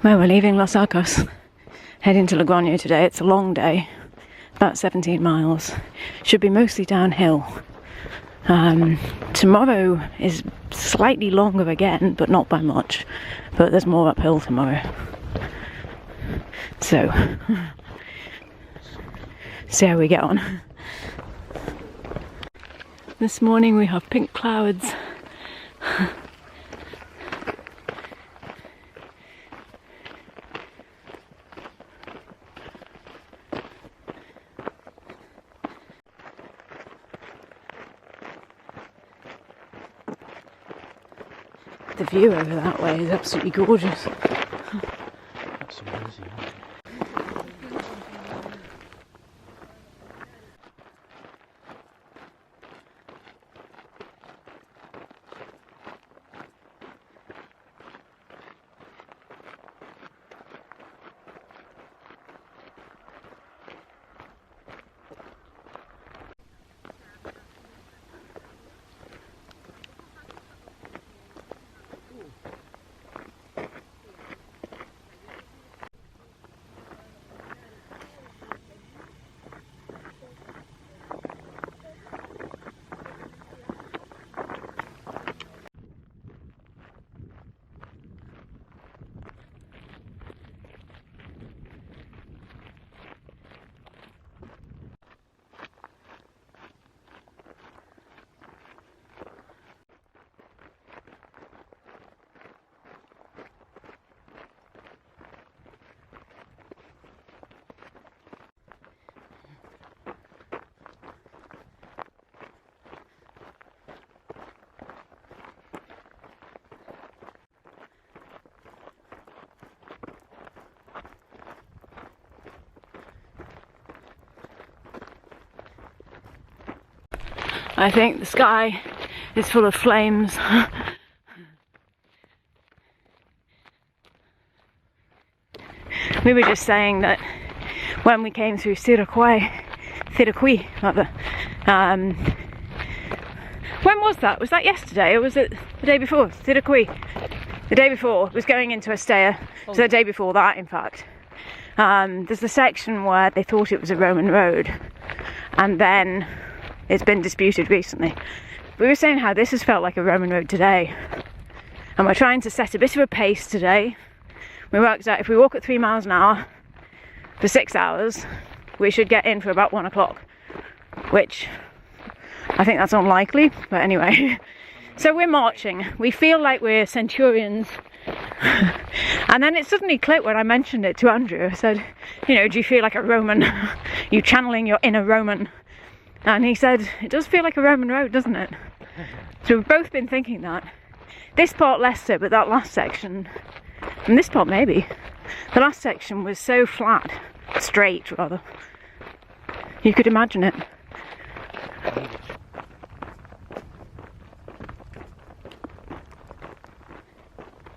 Well, we're leaving Los Arcos, heading to Logroño today. It's a long day, about 17 miles. Should be mostly downhill. Tomorrow is slightly longer again, but not by much. But there's more uphill tomorrow. So, see how we get on. This morning we have pink clouds. The view over that way is absolutely gorgeous. That's amazing. I think the sky is full of flames. We were just saying that when we came through Thru-hike, rather. When was that? Was that yesterday or was it the day before? Thru-hike. The day before was going into a stayer. So the day before that, in fact. There's the section where they thought it was a Roman road, and then it's been disputed recently. We were saying how this has felt like a Roman road today, and we're trying to set a bit of a pace today. We worked out if we walk at 3 miles an hour for 6 hours, we should get in for about 1 o'clock, which I think that's unlikely, but anyway. So we're marching. We feel like we're centurions. And then it suddenly clicked when I mentioned it to Andrew. I said, you know, do you feel like a Roman? You channeling your inner Roman? And he said, it does feel like a Roman road, doesn't it? So we've both been thinking that. This part less so, but that last section, and this part maybe. The last section was so flat, straight rather. You could imagine it.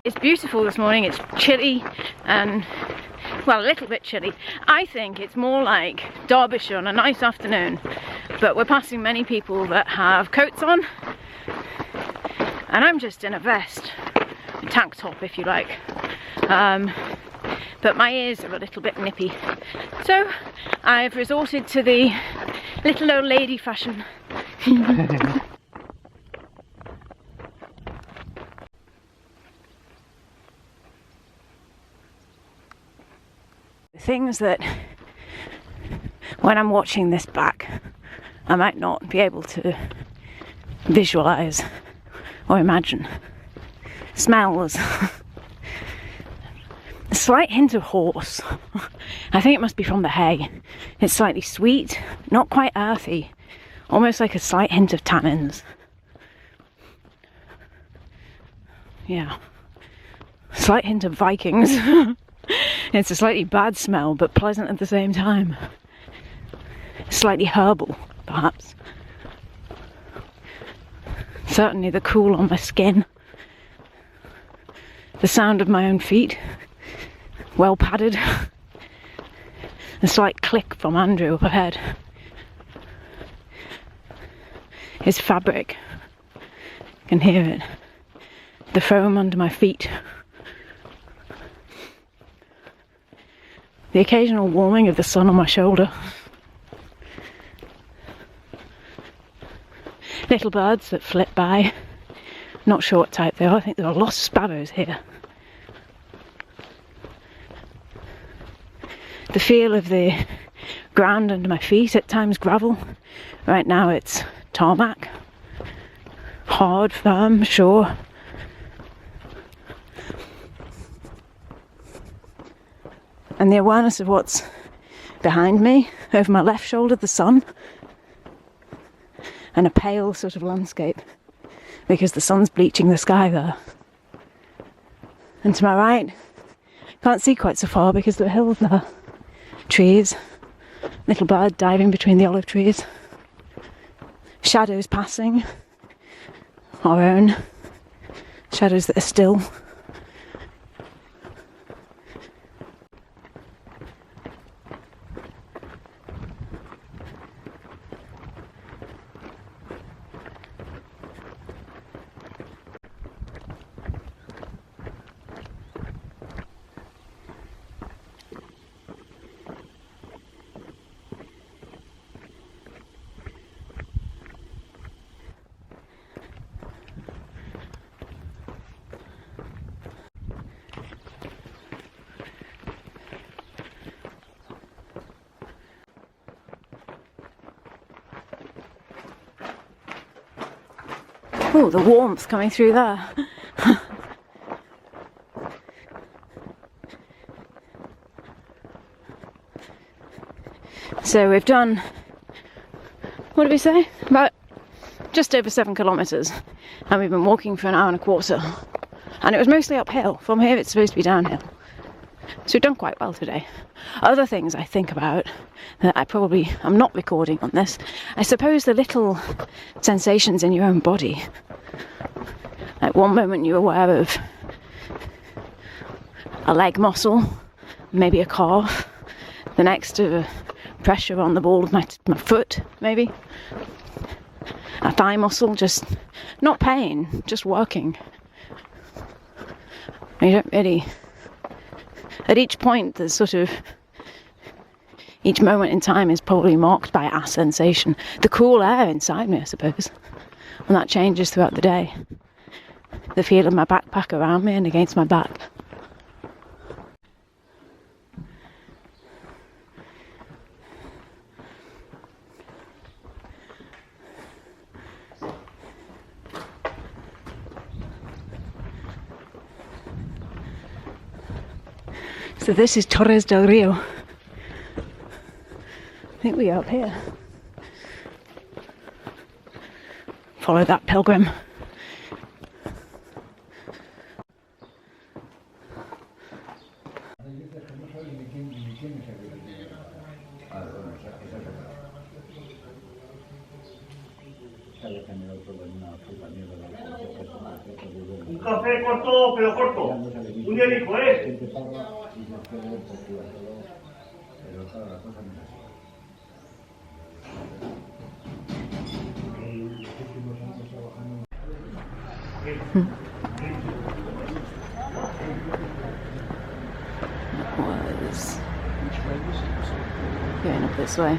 It's beautiful this morning. It's chilly and, well, a little bit chilly. I think it's more like Derbyshire on a nice afternoon, but we're passing many people that have coats on, and I'm just in a vest, a tank top if you like, but my ears are a little bit nippy, so I've resorted to the little old lady fashion. Things that when I'm watching this back I might not be able to visualize or imagine. Smells. A slight hint of horse. I think it must be from the hay. It's slightly sweet, not quite earthy, almost like a slight hint of tannins. Yeah. Slight hint of Vikings. It's a slightly bad smell, but pleasant at the same time. Slightly herbal, perhaps. Certainly the cool on my skin. The sound of my own feet, well padded. A slight click from Andrew up ahead. His fabric, I can hear it. The foam under my feet. the occasional warming of the sun on my shoulder. Little birds that flit by. Not sure what type they are. I think there are lost sparrows here. The feel of the ground under my feet, at times gravel. Right now it's tarmac. Hard, firm, sure. And the awareness of what's behind me, over my left shoulder, the sun, and a pale sort of landscape because the sun's bleaching the sky there. And to my right, can't see quite so far because there are hills there. Trees, little bird diving between the olive trees, shadows passing, our own shadows that are still. Oh, the warmth coming through there. So we've done, what did we say? About just over 7 kilometres. And we've been walking for an hour and a quarter. And it was mostly uphill. From here it's supposed to be downhill. So we've done quite well today. Other things I think about that I'm not recording on this. I suppose the little sensations in your own body. Like one moment you're aware of a leg muscle, maybe a calf. The next pressure on the ball of my foot, maybe. A thigh muscle, just not pain, just working. You don't really. At each point, there's sort of. Each moment in time is probably marked by a sensation. The cool air inside me, I suppose. And that changes throughout the day. The feel of my backpack around me and against my back. So this is Torres del Rio. I think we are up here. Follow that pilgrim. Un café corto, pero corto. Un hielico, ¿eh? Was going up this way.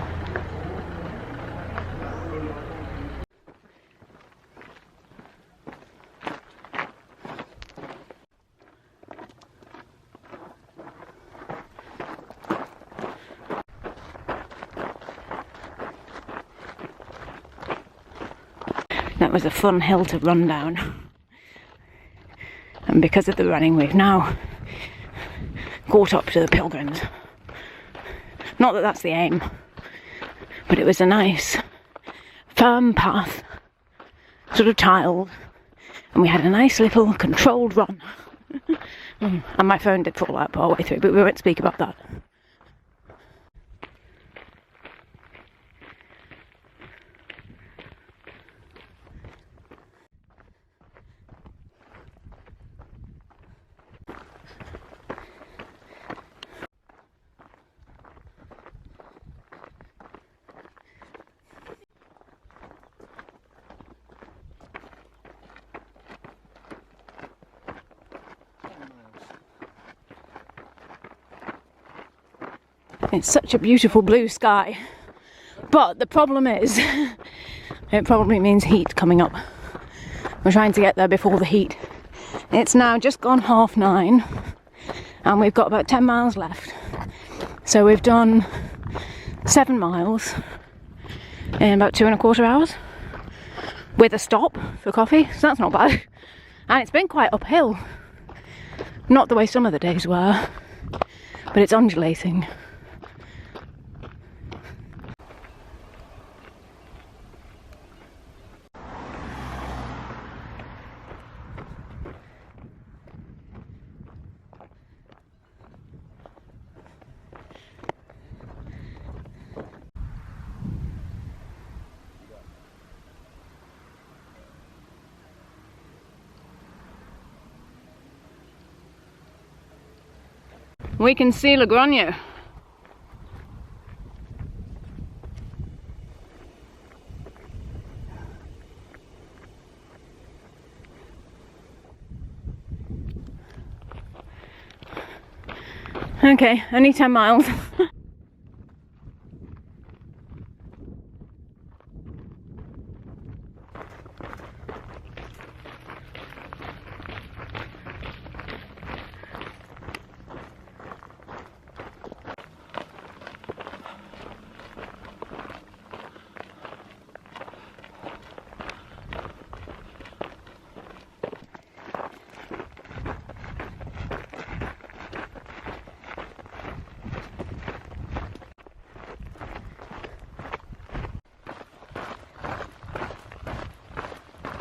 That was a fun hill to run down. And because of the running, we've now caught up to the pilgrims. Not that that's the aim, but it was a nice, firm path, sort of tiled, and we had a nice little controlled run. And my phone did fall out part way through, but we won't speak about that. It's such a beautiful blue sky. But the problem is, it probably means heat coming up. We're trying to get there before the heat. It's now just gone 9:30 and we've got about 10 miles left. So we've done 7 miles in about 2.25 hours with a stop for coffee, so that's not bad. And it's been quite uphill. Not the way some of the days were, but it's undulating. We can see Logroño. Okay, only 10 miles.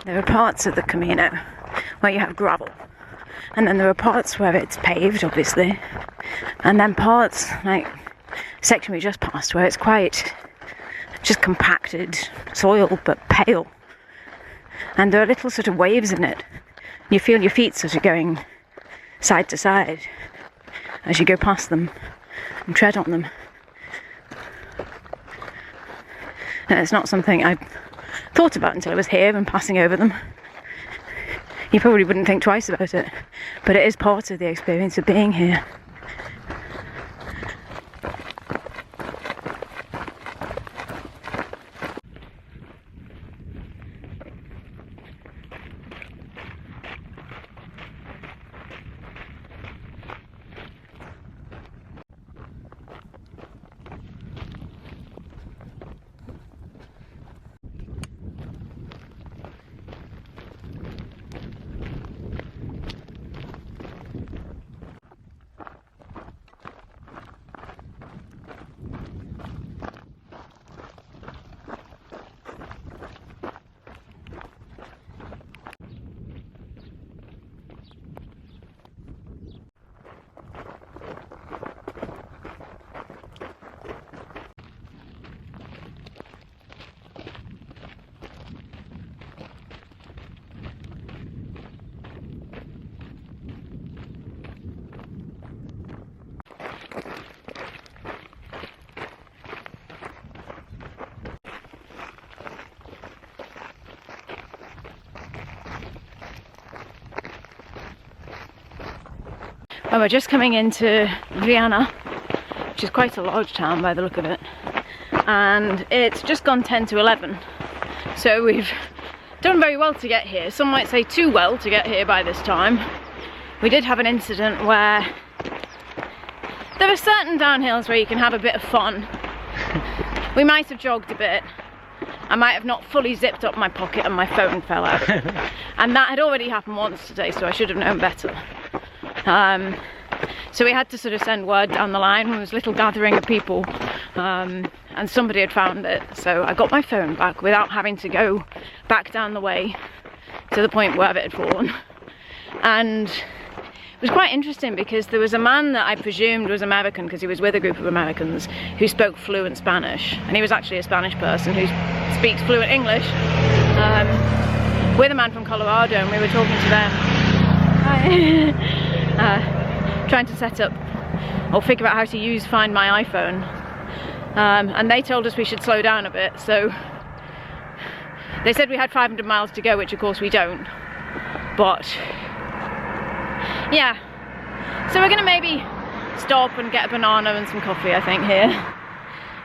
There are parts of the Camino where you have gravel, and then there are parts where it's paved, obviously, and then parts, like section we just passed, where it's quite just compacted soil but pale, and there are little sort of waves in it. You feel your feet sort of going side to side as you go past them and tread on them. And it's not something I thought about until I was here and passing over them. You probably wouldn't think twice about it, but it is part of the experience of being here. And we're just coming into Viana, which is quite a large town by the look of it, and it's just gone 10 to 11, so we've done very well to get here. Some might say too well to get here by this time. We did have an incident where there are certain downhills where you can have a bit of fun. We might have jogged a bit. I might have not fully zipped up my pocket and my phone fell out. And that had already happened once today, so I should have known better. So we had to sort of send word down the line. There was a little gathering of people, and somebody had found it. So I got my phone back without having to go back down the way to the point where it had fallen. And it was quite interesting because there was a man that I presumed was American, because he was with a group of Americans who spoke fluent Spanish, and he was actually a Spanish person who speaks fluent English, with a man from Colorado, and we were talking to them. Hi. Trying to set up or figure out how to find my iPhone, and they told us we should slow down a bit. So they said we had 500 miles to go, which of course we don't, but yeah, so we're gonna maybe stop and get a banana and some coffee, I think, here,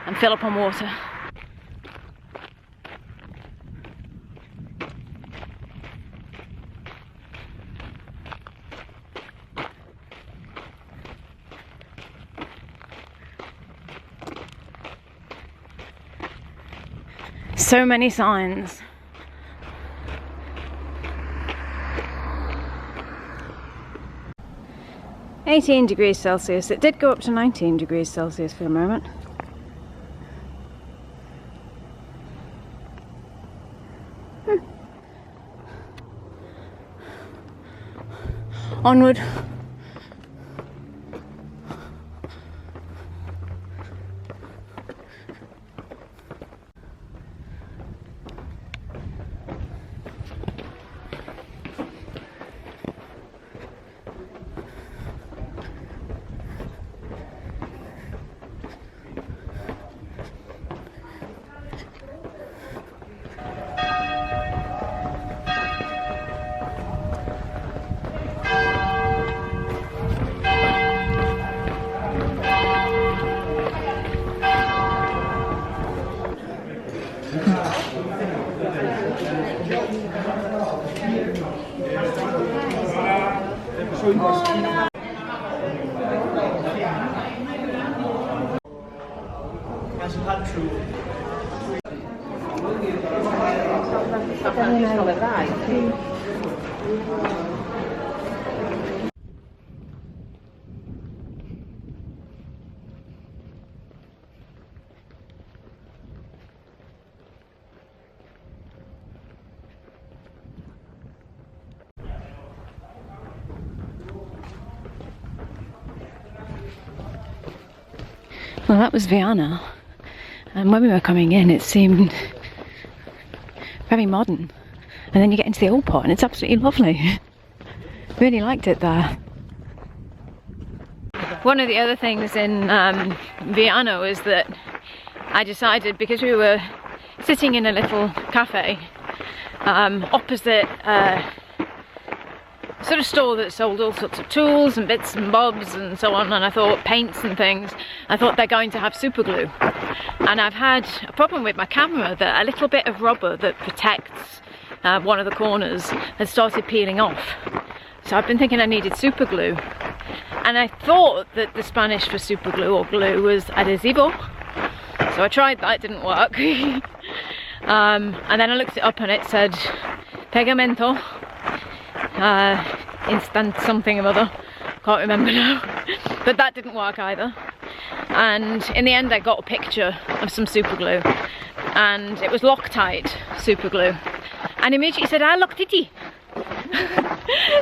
and fill up on water. So many signs. "18 degrees Celsius. It did go up to 19 degrees Celsius for a moment. Onward. Well, that was Viana, and when we were coming in it seemed very modern, and then you get into the old part and it's absolutely lovely. Really liked it there. One of the other things in Viana was that I decided, because we were sitting in a little cafe opposite sort of store that sold all sorts of tools and bits and bobs and so on, and I thought paints and things, I thought they're going to have super glue, and I've had a problem with my camera that a little bit of rubber that protects one of the corners has started peeling off, so I've been thinking I needed super glue, and I thought that the Spanish for super glue or glue was adhesivo, so I tried that, it didn't work. And then I looked it up and it said pegamento, instant something or other, can't remember now, but that didn't work either. And in the end I got a picture of some super glue, and it was Loctite super glue, and immediately said, "Ah, Loctiti."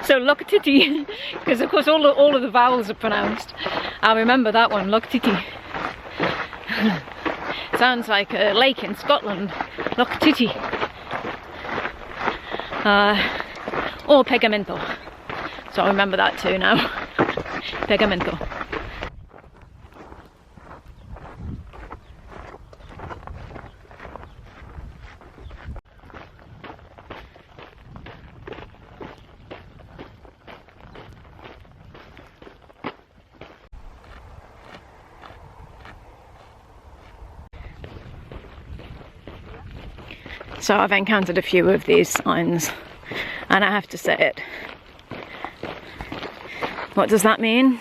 So Loctiti, because of course all of the vowels are pronounced. I'll remember that one, Loctiti. Sounds like a lake in Scotland, Loctiti. Or pegamento. So I remember that too now. Pegamento. So I've encountered a few of these signs, and I have to say it. What does that mean?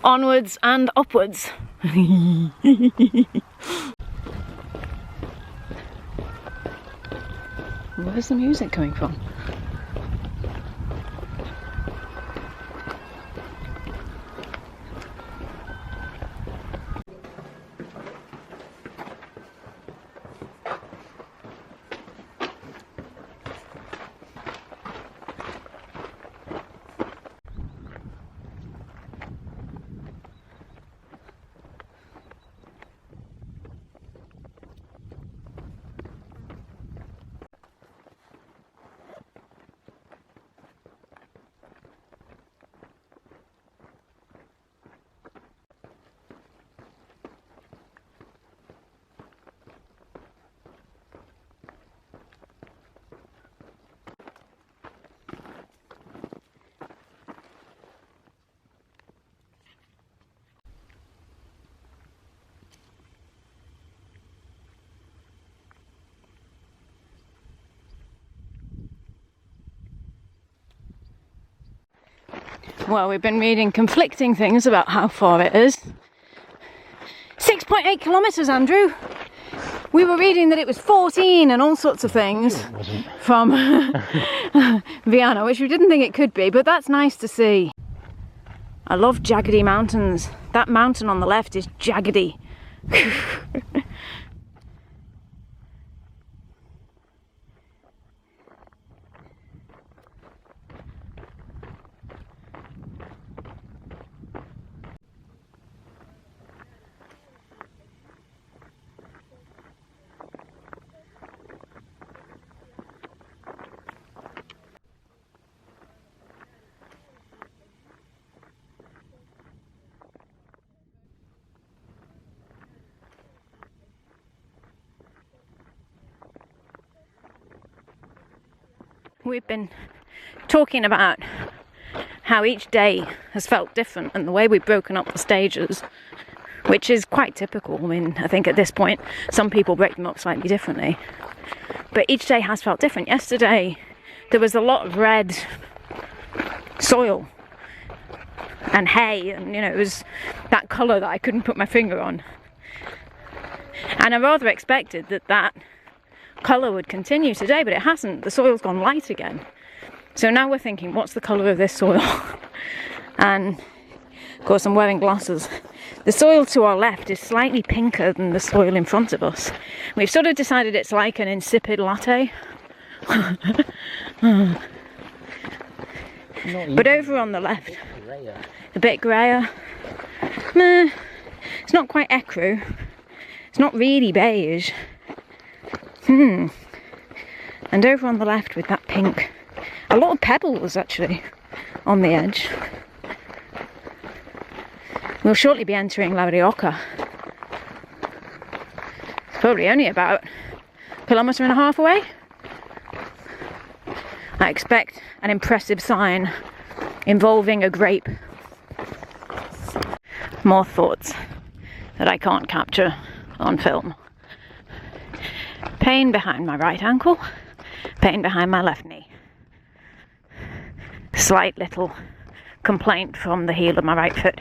Onwards and upwards. Where's the music coming from? Well, we've been reading conflicting things about how far it is. 6.8 kilometres, Andrew. We were reading that it was 14 and all sorts of things from Viana, which we didn't think it could be, but that's nice to see. I love jaggedy mountains. That mountain on the left is jaggedy. We've been talking about how each day has felt different and the way we've broken up the stages, which is quite typical. I mean, I think at this point some people break them up slightly differently, but each day has felt different. Yesterday there was a lot of red soil and hay, and you know, it was that colour that I couldn't put my finger on, and I rather expected that colour would continue today, but it hasn't. The soil's gone light again. So now we're thinking, what's the colour of this soil? And of course I'm wearing glasses. The soil to our left is slightly pinker than the soil in front of us. We've sort of decided it's like an insipid latte. But over on the left, a bit greyer. Meh, it's not quite ecru. It's not really beige. And over on the left with that pink, a lot of pebbles actually on the edge. We'll shortly be entering La Rioja. It's probably only about 1.5 kilometres away. I expect an impressive sign involving a grape. More thoughts that I can't capture on film. Pain behind my right ankle, pain behind my left knee. Slight little complaint from the heel of my right foot.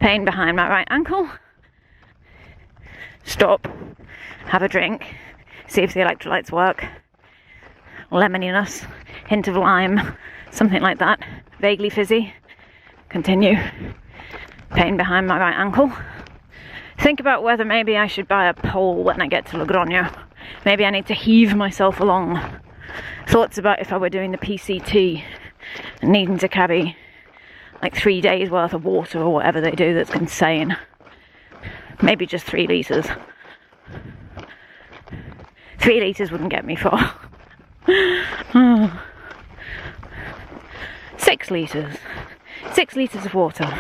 Pain behind my right ankle. Stop, have a drink, see if the electrolytes work. Lemoniness, hint of lime, something like that. Vaguely fizzy. Continue. Pain behind my right ankle. Think about whether maybe I should buy a pole when I get to Logroño. Maybe I need to heave myself along. Thoughts about if I were doing the PCT and needing to carry like 3 days worth of water or whatever they do, that's insane. Maybe just 3 litres. 3 litres wouldn't get me far. 6 litres. 6 litres of water.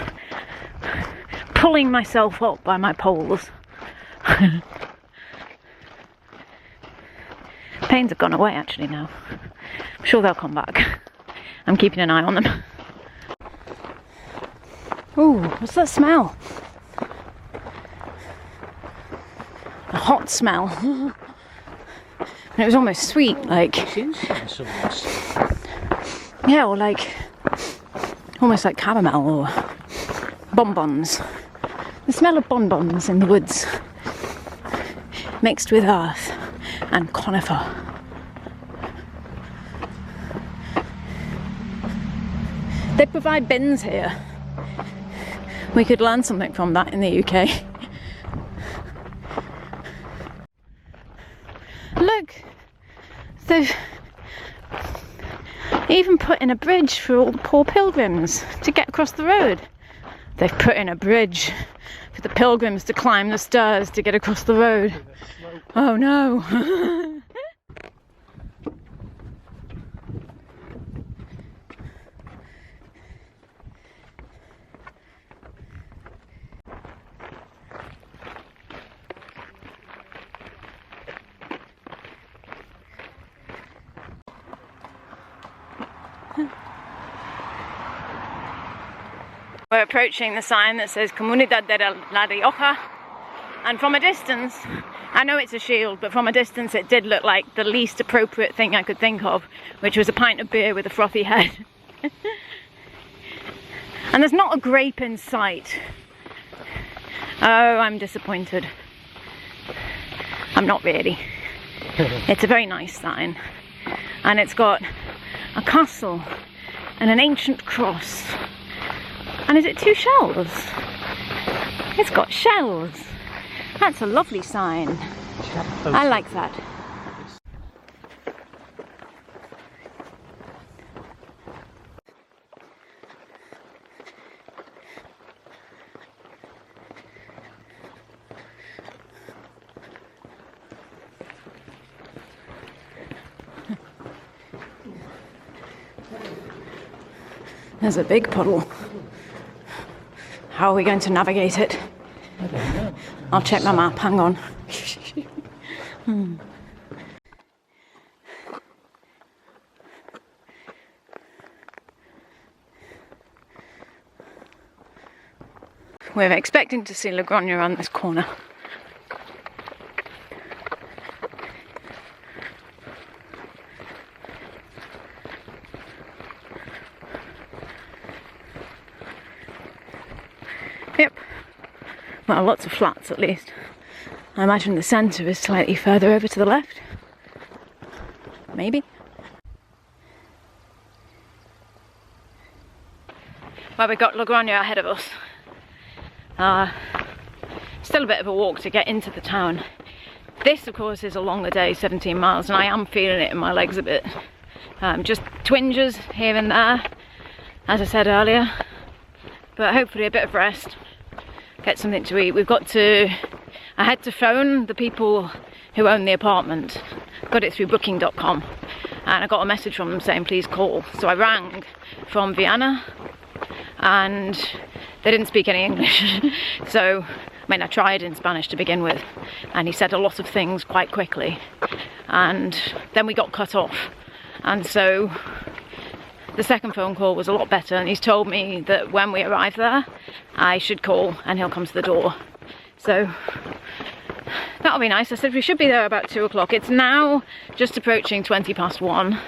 Pulling myself up by my poles. Pains have gone away actually now. I'm sure they'll come back. I'm keeping an eye on them. Ooh, what's that smell? A hot smell. And it was almost sweet, like... Yeah, or like... almost like caramel or bonbons. The smell of bonbons in the woods, mixed with earth and conifer. They provide bins here. We could learn something from that in the UK. Look, they've even put in a bridge for all the poor pilgrims to get across the road. They've put in a bridge for the pilgrims to climb the stairs to get across the road. Oh no! We're approaching the sign that says Comunidad de La Rioja, and from a distance, I know it's a shield, but from a distance it did look like the least appropriate thing I could think of, which was a pint of beer with a frothy head. And there's not a grape in sight. Oh, I'm disappointed. I'm not really. It's a very nice sign. And it's got a castle and an ancient cross. And is it 2 shells? It's got shells. That's a lovely sign. I like that. There's a big puddle. How are we going to navigate it? I don't know. I'll check my map, hang on. We're expecting to see Logroño around this corner. Yep. Well, lots of flats at least. I imagine the centre is slightly further over to the left. Maybe. Well, we've got Logroño ahead of us. Still a bit of a walk to get into the town. This, of course, is a longer day, 17 miles, and I am feeling it in my legs a bit. Just twinges here and there, as I said earlier. But hopefully a bit of rest. Get something to eat. I had to phone the people who own the apartment. Got it through booking.com, and I got a message from them saying please call. So I rang from Viana, and they didn't speak any English. So, I mean, I tried in Spanish to begin with, and he said a lot of things quite quickly, and then we got cut off. And so the second phone call was a lot better, and he's told me that when we arrive there, I should call and he'll come to the door. So that'll be nice. I said we should be there about 2 o'clock. It's now just approaching 20 past 1.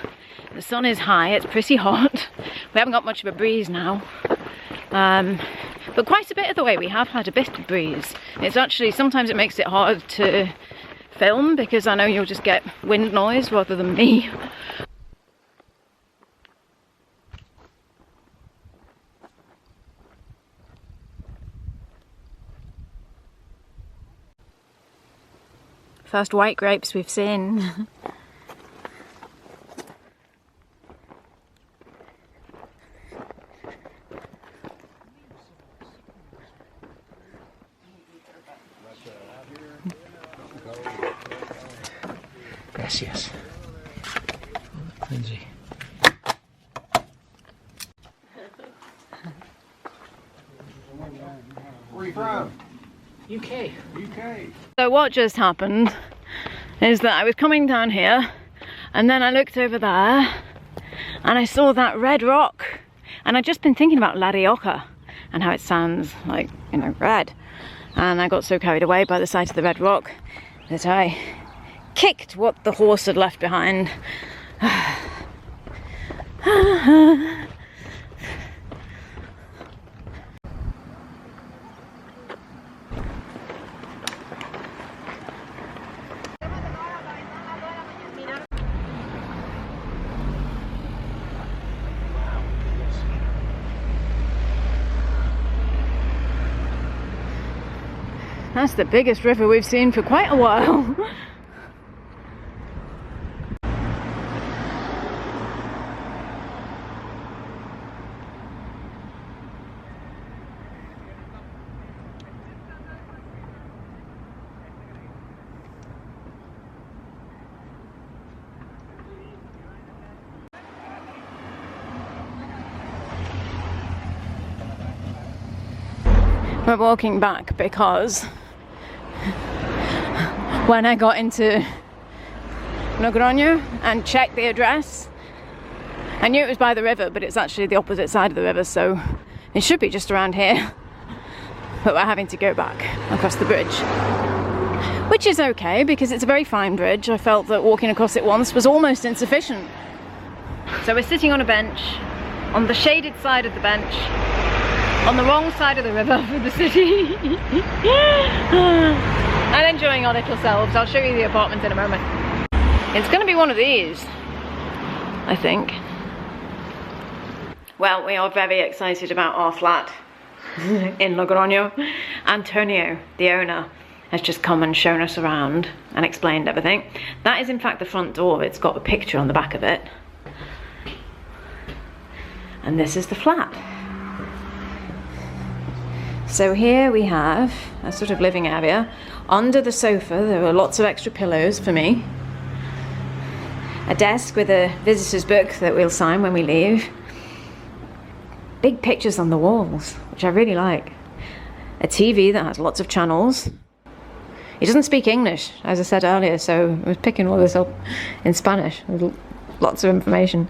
The sun is high, it's pretty hot. We haven't got much of a breeze now. But quite a bit of the way we have had a bit of breeze. It's actually, sometimes it makes it hard to film because I know you'll just get wind noise rather than me. First white grapes we've seen. Yes. Lindsay. Where are you from? UK. UK. So what just happened is that I was coming down here and then I looked over there and I saw that red rock, and I'd just been thinking about La Rioja and how it sounds like, you know, red, and I got so carried away by the sight of the red rock that I kicked what the horse had left behind. That's the biggest river we've seen for quite a while. We're walking back because when I got into Logroño and checked the address, I knew it was by the river, but it's actually the opposite side of the river, so it should be just around here. But we're having to go back across the bridge, which is okay because it's a very fine bridge. I felt that walking across it once was almost insufficient. So we're sitting on a bench on the shaded side of the bench, on the wrong side of the river for the city. And enjoying our little selves. I'll show you the apartment in a moment. It's going to be one of these, I think. Well, we are very excited about our flat in Logroño. Antonio, the owner, has just come and shown us around and explained everything. That is in fact the front door. It's got a picture on the back of it. And this is the flat. So here we have a sort of living area. Under the sofa there are lots of extra pillows for me. A desk with a visitor's book that we'll sign when we leave. Big pictures on the walls, which I really like. A TV that has lots of channels. He doesn't speak English, as I said earlier, so I was picking all this up in Spanish. With lots of information.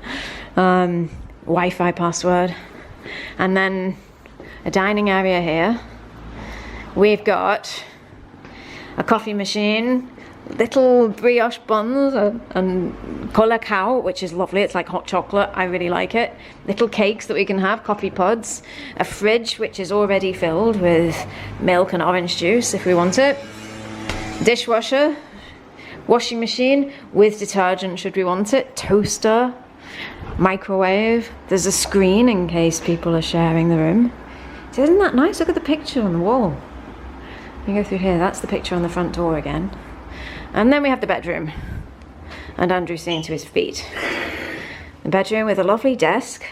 Wi-Fi password. And then a dining area here. We've got a coffee machine, little brioche buns and colacao, which is lovely. It's like hot chocolate. I really like it. Little cakes that we can have, coffee pods. A fridge which is already filled with milk and orange juice if we want it. Dishwasher, washing machine with detergent should we want it. Toaster, microwave. There's a screen in case people are sharing the room. So isn't that nice? Look at the picture on the wall. You go through here, that's the picture on the front door again. And then we have the bedroom. And Andrew's seeing to his feet. The bedroom with a lovely desk.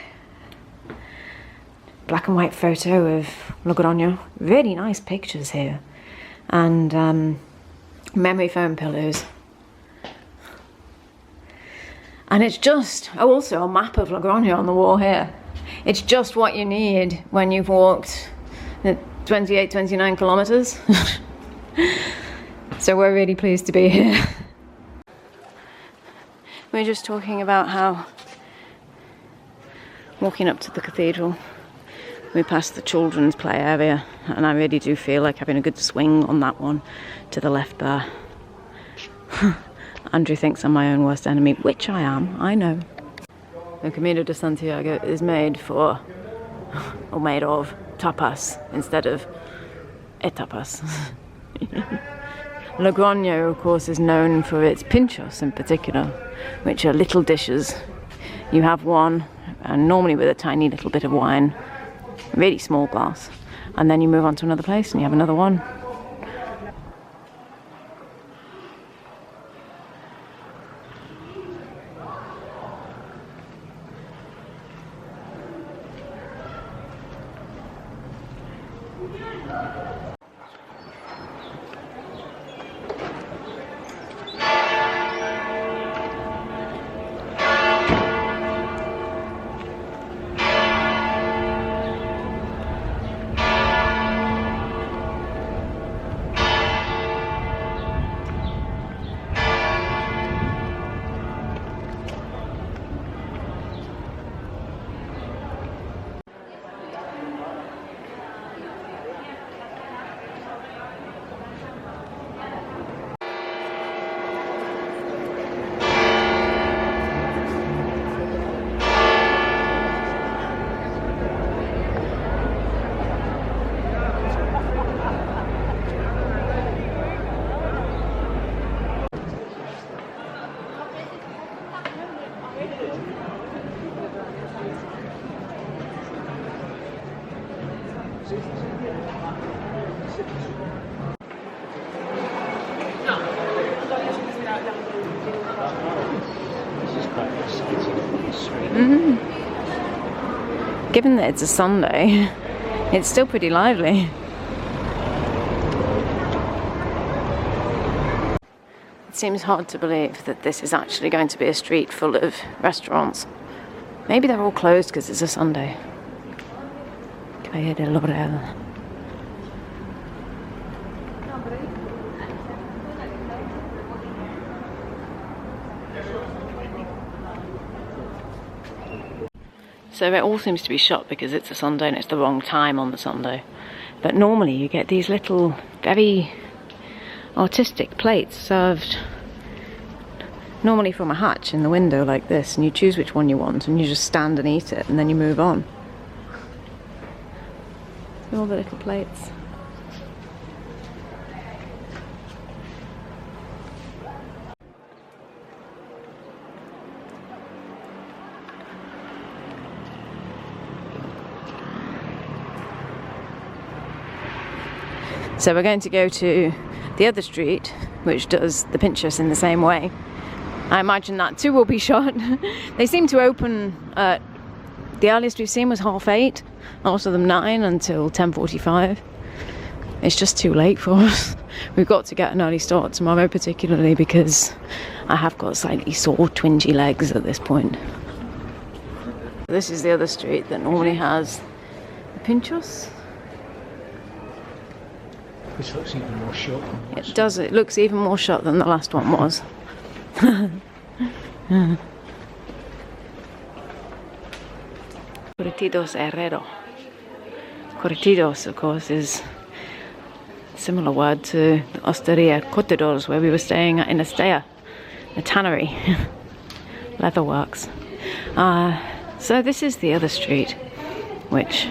Black and white photo of Logroño. Really nice pictures here. And memory foam pillows. And it's just, oh, also a map of Logroño on the wall here. It's just what you need when you've walked 28, 29 kilometers. So we're really pleased to be here. We're just talking about how walking up to the cathedral, we passed the children's play area, and I really do feel like having a good swing on that one to the left there. Andrew thinks I'm my own worst enemy, which I am, I know. The Camino de Santiago is made for, or made of, tapas instead of etapas. Logroño, of course, is known for its pinchos in particular, which are little dishes. You have one, and normally with a tiny little bit of wine, really small glass, and then you move on to another place and you have another one. Given that it's a Sunday, it's still pretty lively. It seems hard to believe that this is actually going to be a street full of restaurants. Maybe they're all closed because it's a Sunday. Calle del Logroño. So it all seems to be shut because it's a Sunday and it's the wrong time on the Sunday. But normally you get these little, very artistic plates served normally from a hatch in the window like this, and you choose which one you want and you just stand and eat it and then you move on. All the little plates. So we're going to go to the other street, which does the pinchos in the same way. I imagine that too will be shut. They seem to open at, the earliest we've seen was 8:30, a lot of them 9 until 10:45. It's just too late for us. We've got to get an early start tomorrow, particularly because I have got slightly sore, twingy legs at this point. This is the other street that normally has the pinchos. This looks even more shut. It does, it looks even more shut than the last one was. Curtidos Herrero. Curtidos, of course, is a similar word to the Osteria Curtidos, where we were staying in Estella, a tannery, leatherworks. So this is the other street, which,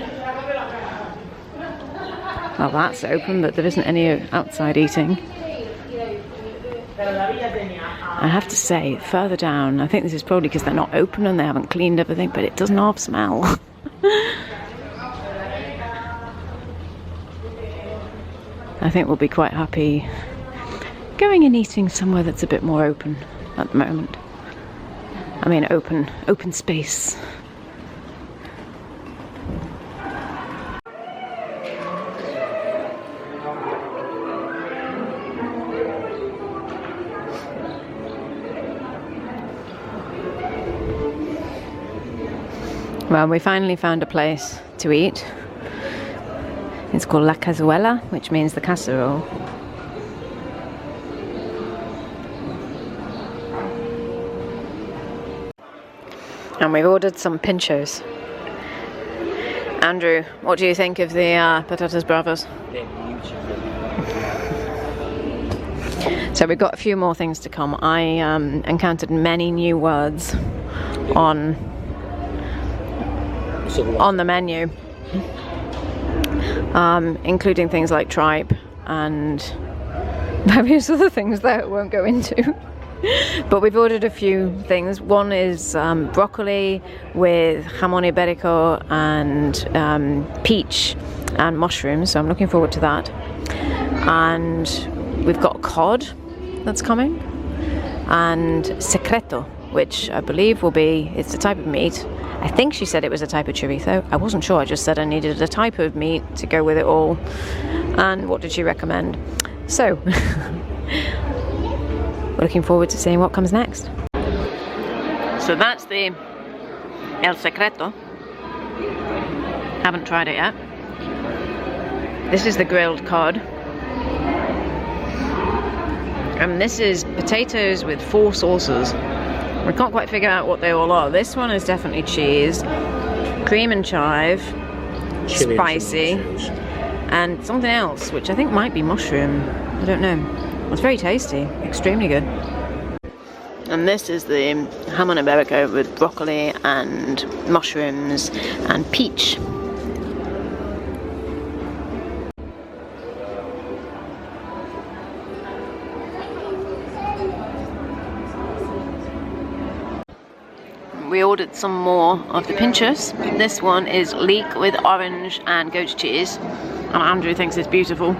well, that's open, but there isn't any outside eating. I have to say, further down, I think this is probably because they're not open and they haven't cleaned everything, but it doesn't half smell. I think we'll be quite happy going and eating somewhere that's a bit more open at the moment. I mean, open space. Well, we finally found a place to eat. It's called La Cazuela, which means the casserole. And we've ordered some pinchos. Andrew, what do you think of the patatas bravas? They're beautiful. So we've got a few more things to come. I encountered many new words on the menu, including things like tripe and various other things that I won't go into. But we've ordered a few things. One is broccoli with jamón ibérico and peach and mushrooms, so I'm looking forward to that. And we've got cod that's coming, and secreto, which I believe will be, it's a type of meat. I think she said it was a type of chorizo. I wasn't sure, I just said I needed a type of meat to go with it all. And what did she recommend? So, we're looking forward to seeing what comes next. So that's the El Secreto. Haven't tried it yet. This is the grilled cod. And this is potatoes with 4 sauces. We can't quite figure out what they all are. This one is definitely cheese, cream and chive, chili, spicy, and something else, which I think might be mushroom. I don't know. It's very tasty, extremely good. And this is the jamón ibérico with broccoli and mushrooms and peach. We ordered some more of the pinchos. This one is leek with orange and goat cheese, and Andrew thinks it's beautiful.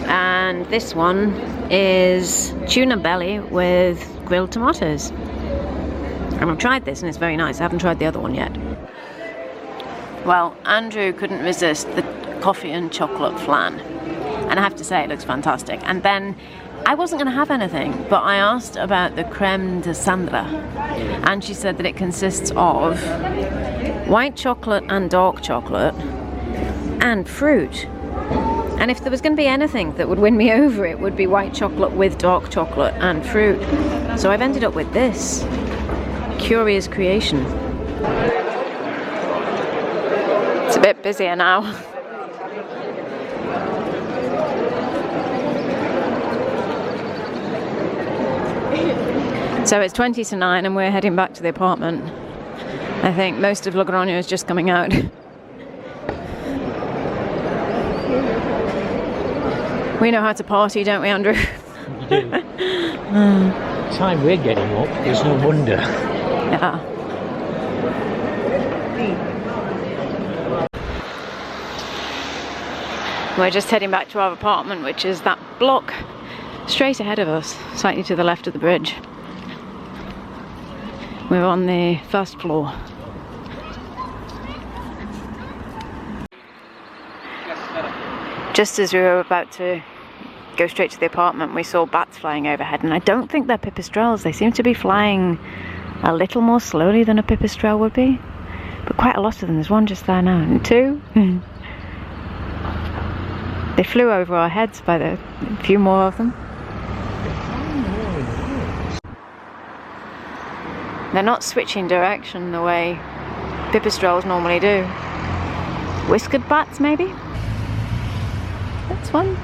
And this one is tuna belly with grilled tomatoes. And I've tried this and it's very nice. I haven't tried the other one yet. Well, Andrew couldn't resist the coffee and chocolate flan, and I have to say it looks fantastic. And then I wasn't going to have anything, but I asked about the creme de Sandra, and she said that it consists of white chocolate and dark chocolate and fruit. And if there was going to be anything that would win me over, it would be white chocolate with dark chocolate and fruit. So I've ended up with this curious creation. It's a bit busier now. So it's 20 to 9 and we're heading back to the apartment. I think most of Logroño is just coming out. We know how to party, don't we, Andrew? You do. The time we're getting up, there's no wonder. Yeah. We're just heading back to our apartment, which is that block straight ahead of us, slightly to the left of the bridge. We're on the first floor. Just as we were about to go straight to the apartment, we saw bats flying overhead, and I don't think they're pipistrelles. They seem to be flying a little more slowly than a pipistrelle would be, but quite a lot of them. There's one just there now, and two. They flew over our heads by a few more of them. They're not switching direction the way pipistrelles normally do. Whiskered bats, maybe? That's one.